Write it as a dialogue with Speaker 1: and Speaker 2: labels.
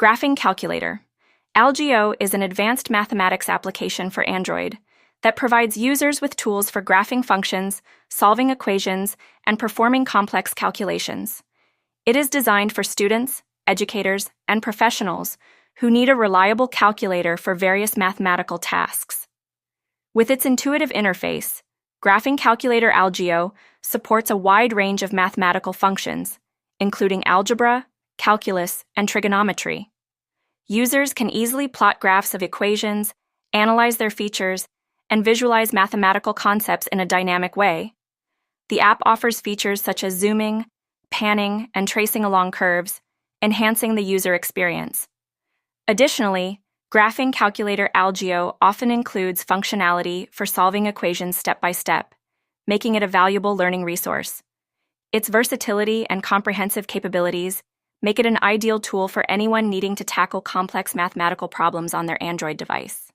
Speaker 1: Graphing Calculator. AlGeo is an advanced mathematics application for Android that provides users with tools for graphing functions, solving equations, and performing complex calculations. It is designed for students, educators, and professionals who need a reliable calculator for various mathematical tasks. With its intuitive interface, Graphing Calculator AlGeo supports a wide range of mathematical functions, including algebra, calculus, and trigonometry. Users can easily plot graphs of equations, analyze their features, and visualize mathematical concepts in a dynamic way. The app offers features such as zooming, panning, and tracing along curves, enhancing the user experience. Additionally, Graphing Calculator AlGeo often includes functionality for solving equations step by step, making it a valuable learning resource. Its versatility and comprehensive capabilities make it an ideal tool for anyone needing to tackle complex mathematical problems on their Android device.